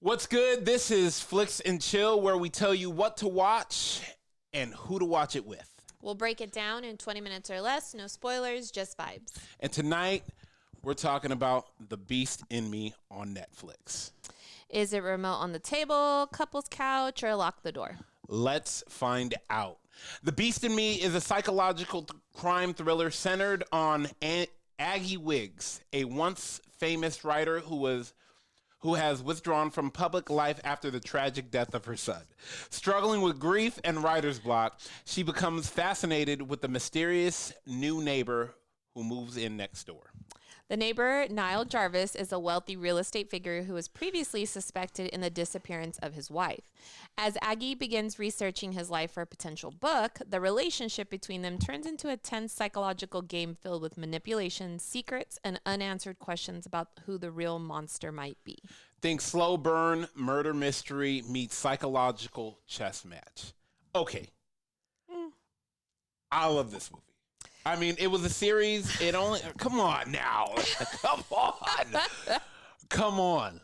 What's good? This is Flicks and Chill, where we tell you what to watch and who to watch it with. We'll break it down in 20 minutes or less. No spoilers, just vibes. And tonight, we're talking about The Beast in Me on Netflix. Is it remote on the table, couple's couch, or lock the door? Let's find out. The Beast in Me is a psychological crime thriller centered on Aggie Wiggs, a once famous writer who has withdrawn from public life after the tragic death of her son. Struggling with grief and writer's block, she becomes fascinated with the mysterious new neighbor who moves in next door. The neighbor, Niall Jarvis, is a wealthy real estate figure who was previously suspected in the disappearance of his wife. As Aggie begins researching his life for a potential book, the relationship between them turns into a tense psychological game filled with manipulation, secrets, and unanswered questions about who the real monster might be. Think slow burn, murder mystery meets psychological chess match. Okay. I love this movie. I mean, it was a series. Come on now. Come on.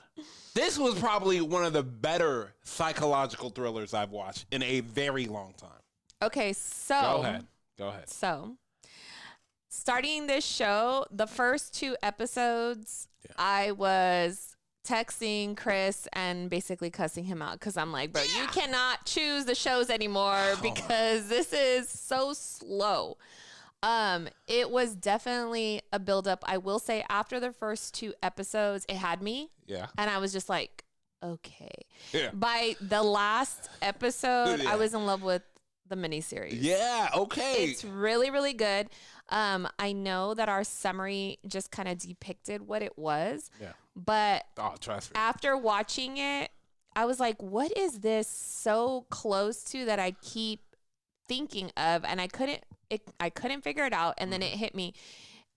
This was probably one of the better psychological thrillers I've watched in a very long time. Okay, so. Go ahead. So, starting this show, the first 2 episodes, I was texting Chris and basically cussing him out because I'm like, bro, you cannot choose the shows anymore because this is so slow. It was definitely a buildup. I will say after the first 2 episodes, it had me. Yeah. And I was just like, okay. Yeah. By the last episode, I was in love with the miniseries. Yeah. Okay. It's really, really good. I know that our summary just kind of depicted what it was. Yeah. But trust me. After watching it, I was like, what is this so close to that I keep thinking of? And I couldn't figure it out. And then it hit me.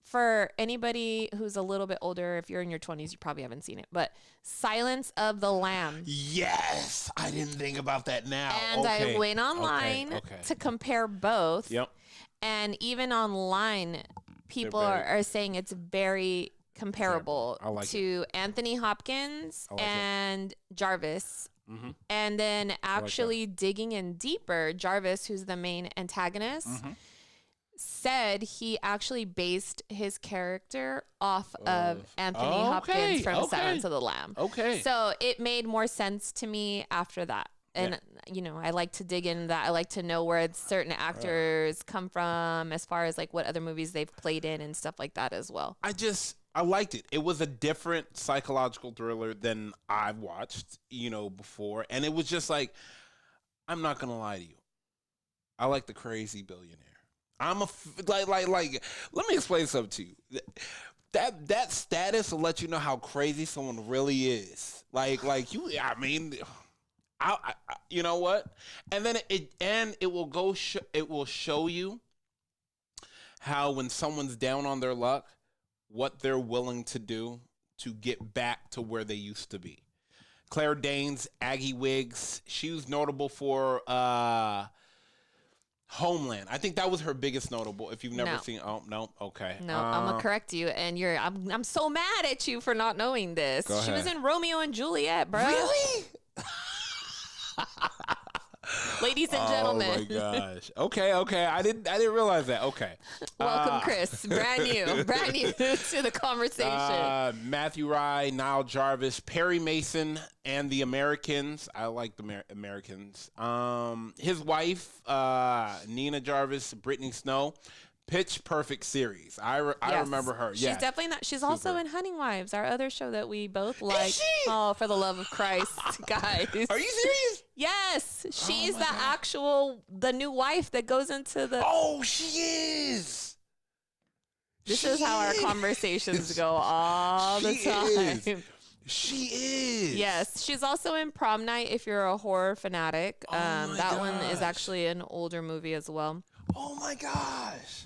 For anybody who's a little bit older, if you're in your 20s, you probably haven't seen it, but Silence of the Lambs. Yes. I didn't think about that now. And I went online to compare both. Yep. And even online, people are saying it's very comparable to Anthony Hopkins and Jarvis. Mm-hmm. And then actually digging in deeper, Jarvis, who's the main antagonist, said he actually based his character off of Anthony Hopkins from Silence of the Lamb. Okay. So it made more sense to me after that. And, you know, I like to dig in that. I like to know where certain actors come from as far as like what other movies they've played in and stuff like that as well. I liked it. It was a different psychological thriller than I've watched, before. And it was just like, I'm not going to lie to you. I like the crazy billionaire. Let me explain something to you. That status will let you know how crazy someone really is. You know what? And then it will show you how when someone's down on their luck, what they're willing to do to get back to where they used to be. Claire Danes, Aggie Wiggs, she was notable for Homeland. I think that was her biggest notable. If you've never seen, okay. No, I'm gonna correct you, and I'm so mad at you for not knowing this. She was in Romeo and Juliet, bro. Really? Ladies and gentlemen. Oh my gosh. Okay. I didn't realize that. Okay. Welcome, Chris. Brand new to the conversation. Matthew Rye, Niall Jarvis, Perry Mason, and the Americans. I like the Americans. His wife, Nina Jarvis, Brittany Snow. Pitch Perfect series. I remember her. She's definitely not. She's also in Hunting Wives, our other show that we both like. Oh, for the love of Christ, guys! Are you serious? Yes, she's the new wife that goes into the. Oh, she is. This is how our conversations go all the time. She is. Yes, she's also in Prom Night. If you're a horror fanatic, that one is actually an older movie as well. Oh my gosh!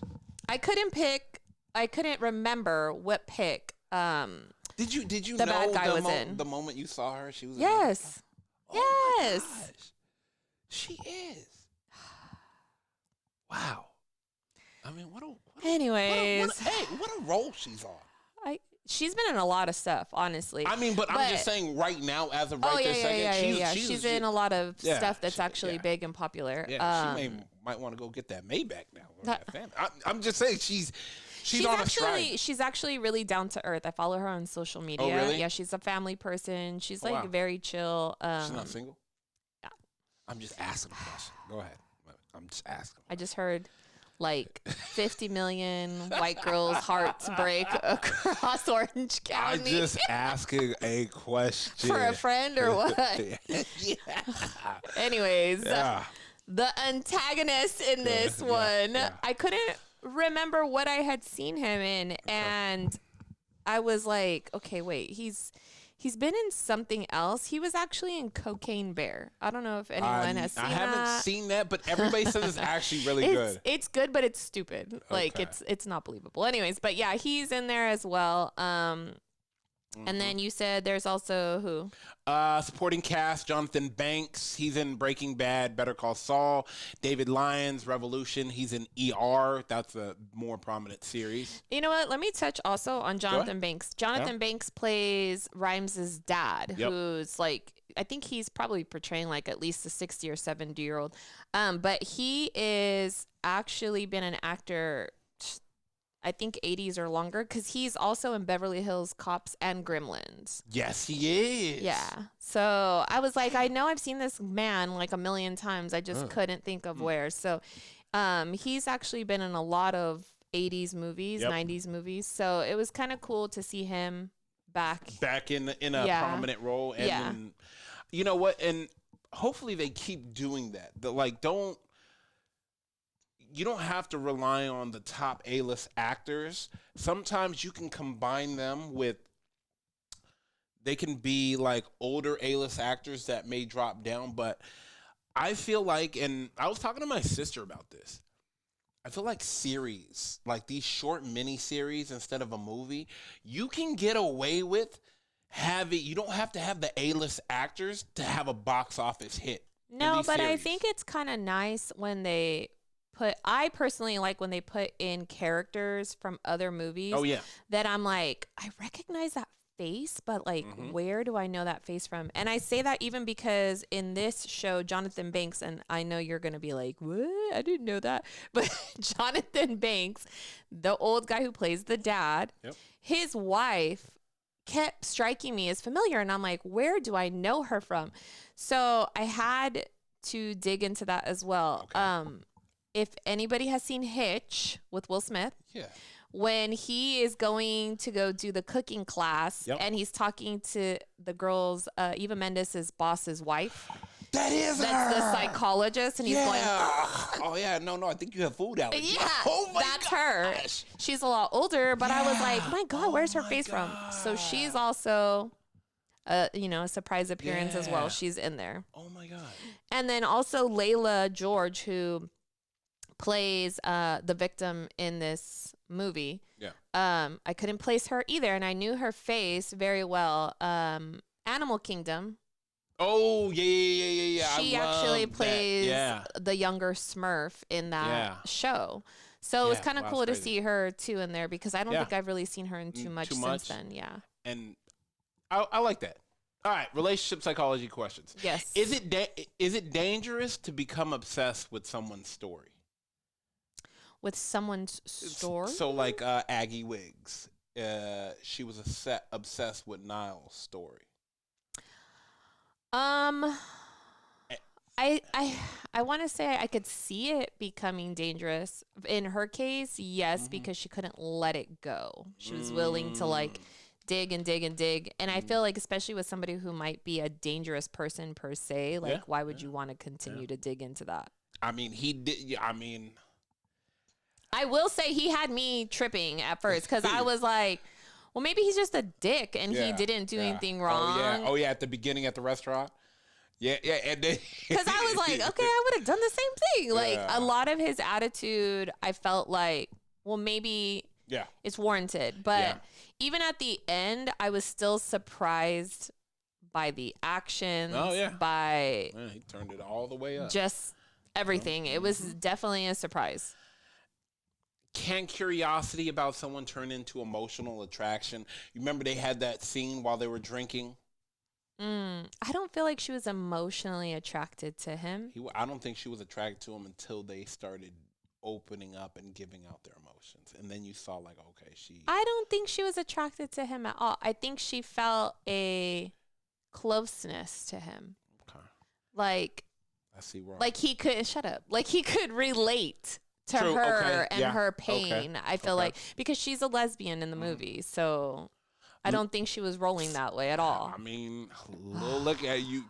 I couldn't remember what pick. Did you the bad guy was in the moment you saw her? She was yes. Oh my gosh. She is. Wow. I mean, what a role she's on. She's been in a lot of stuff, honestly. I mean, but I'm just saying right now, as of right this second, she's in a lot of stuff that's actually big and popular. Yeah, she might want to go get that Maybach now. I'm just saying she's on a strike. She's actually really down to earth. I follow her on social media. Oh, really? Yeah, she's a family person. She's like very chill. She's not single? Yeah. I'm just asking a question. Go ahead. I'm just asking. I just heard like 50 million white girls' hearts break across Orange County. I'm just asking a question. For a friend or what? Yeah. Anyways, the antagonist in this one, I couldn't remember what I had seen him in, and I was like, okay, wait, he's been in something else. He was actually in Cocaine Bear. I don't know if anyone has seen that. I haven't seen that, but everybody says it's actually really good. It's good, but it's stupid. Like it's not believable. Anyways, but yeah, he's in there as well. And then you said there's also who? Supporting cast, Jonathan Banks. He's in Breaking Bad, Better Call Saul. David Lyons, Revolution. He's in ER. That's a more prominent series. You know what? Let me touch also on Jonathan Banks. Jonathan Banks plays Rhimes' dad, who's like, I think he's probably portraying like at least a 60 or 70-year-old. But he is actually been an actor, I think 80s or longer, because he's also in Beverly Hills Cops and Gremlins. Yes, he is. Yeah. So I was like, I know I've seen this man like a million times. I just couldn't think of where. So he's actually been in a lot of 80s movies, 90s movies. So it was kind of cool to see him back in a prominent role. And you know what? And hopefully they keep doing that. You don't have to rely on the top A-list actors. Sometimes you can combine them with, they can be like older A-list actors that may drop down. But I feel like, and I was talking to my sister about this, I feel like series, like these short mini series instead of a movie, you can get away with you don't have to have the A-list actors to have a box office hit. No, but I think it's kind of nice when I personally like when they put in characters from other movies. Oh, yeah. That I'm like, I recognize that face, but like, where do I know that face from? And I say that even because in this show, Jonathan Banks, and I know you're going to be like, what? I didn't know that. But Jonathan Banks, the old guy who plays the dad, his wife kept striking me as familiar. And I'm like, where do I know her from? So I had to dig into that as well. Okay. If anybody has seen Hitch with Will Smith, when he is going to go do the cooking class and he's talking to the girl's, Eva Mendes' boss's wife. That's the psychologist. And he's going, oh, yeah. No, I think you have food allergies. Yeah, that's her. She's a lot older, but I was like, my God, where's her face from? So she's also, a surprise appearance as well. She's in there. Oh, my God. And then also Layla George, who plays the victim in this movie. I couldn't place her either, and I knew her face very well. Animal Kingdom. Oh, yeah. She actually plays the younger Smurf in that show. So it was kind of cool to see her too in there, because I don't think I've really seen her in too much since then. Yeah. And I like that. All right, relationship psychology questions. Yes. Is it dangerous to become obsessed with someone's story? With someone's story? So like Aggie Wiggs. She was obsessed with Niall's story. I want to say I could see it becoming dangerous. In her case, yes, because she couldn't let it go. She was willing to like dig and dig and dig. And I feel like, especially with somebody who might be a dangerous person per se, like why would you want to continue to dig into that? I mean, he did. I will say he had me tripping at first, because I was like, well, maybe he's just a dick and he didn't do anything wrong. Oh, yeah. At the beginning at the restaurant. Yeah. And then because I was like, okay, I would have done the same thing. Like a lot of his attitude, I felt like, well, maybe it's warranted. But even at the end, I was still surprised by the actions. Oh, yeah. He turned it all the way up. Just everything. It was definitely a surprise. can curiosity about someone turn into emotional attraction? You remember they had that scene while they were drinking? I don't feel like she was emotionally attracted to him. I don't think she was attracted to him until they started opening up and giving out their emotions. And then you saw like, okay, I don't think she was attracted to him at all. I think she felt a closeness to him. Okay. Like, I see wrong. Like he could, shut up. Like he could relate to her and her pain. I feel like, because she's a lesbian in the movie. So I don't think she was rolling that way at all. I mean, look at you.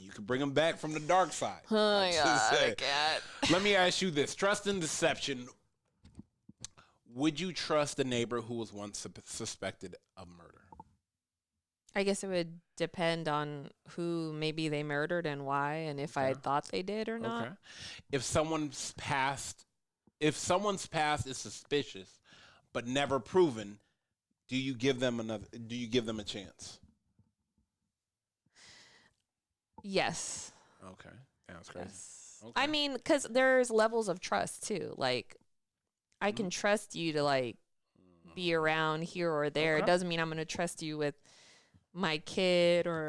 You can bring them back from the dark side. Oh my God, I can't. Let me ask you this. Trust and deception. Would you trust a neighbor who was once suspected of murder? I guess it would depend on who maybe they murdered and why, and if I thought they did or not. Okay. If someone's past is suspicious but never proven, do you give them a chance? Yes. Okay. That's crazy. Yes. Okay. I mean, because there's levels of trust too. Like, I can trust you to like be around here or there. It doesn't mean I'm going to trust you with my kid or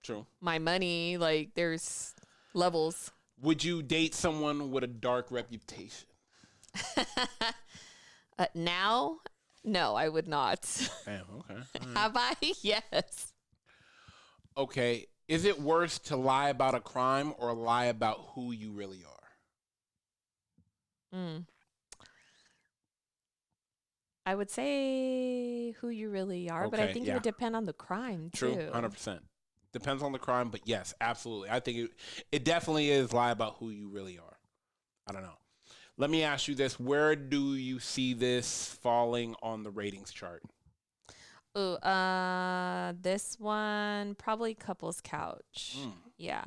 True. my money. Like, there's levels. Would you date someone with a dark reputation? Now? No, I would not. Damn, okay. Right. Have I? Yes. Okay. Is it worse to lie about a crime or lie about who you really are? I would say who you really are, but I think it would depend on the crime, too. True, 100%. Depends on the crime, but yes, absolutely. I think it definitely is lie about who you really are. I don't know. Let me ask you this. Where do you see this falling on the ratings chart? Ooh, this one, probably Couples Couch. Yeah.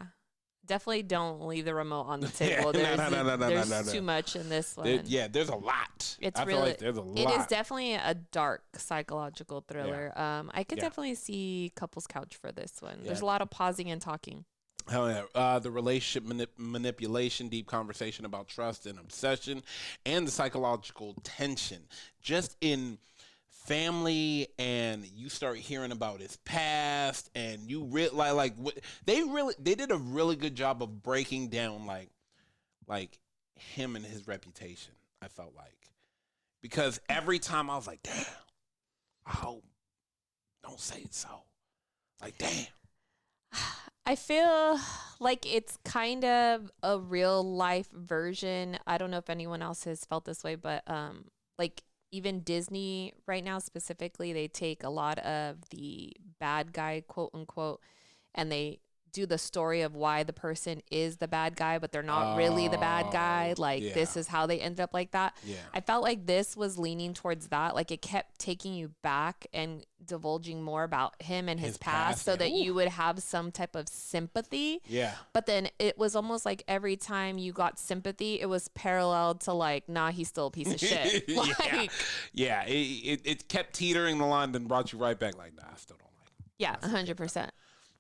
Definitely don't leave the remote on the table. There's too much in this one. There's a lot. I feel like there's a lot. It is definitely a dark psychological thriller. Yeah. I could definitely see Couples Couch for this one. Yeah. There's a lot of pausing and talking. Hell yeah. The relationship manipulation, deep conversation about trust and obsession, and the psychological tension. Just in family, and you start hearing about his past, and you they did a really good job of breaking down like him and his reputation. I felt like, because every time I was like, damn, I hope don't say it so. Like, damn. I feel like it's kind of a real life version. I don't know if anyone else has felt this way, but like, even Disney right now specifically, they take a lot of the bad guy, quote unquote, and they do the story of why the person is the bad guy, but they're not really the bad guy. Like, this is how they ended up like that. Yeah. I felt like this was leaning towards that. Like, it kept taking you back and divulging more about him and his past so that you would have some type of sympathy. Yeah. But then it was almost like every time you got sympathy, it was paralleled to like, nah, he's still a piece of shit. Like, it kept teetering the line, then brought you right back like, nah, I still don't like him. Yeah, 100%.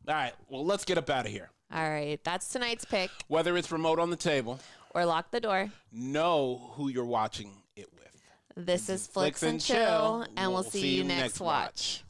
All right, well, let's get up out of here. All right, that's tonight's pick. Whether it's remote on the table or lock the door, know who you're watching it with. This is Flix and Chill, and we'll see you next watch.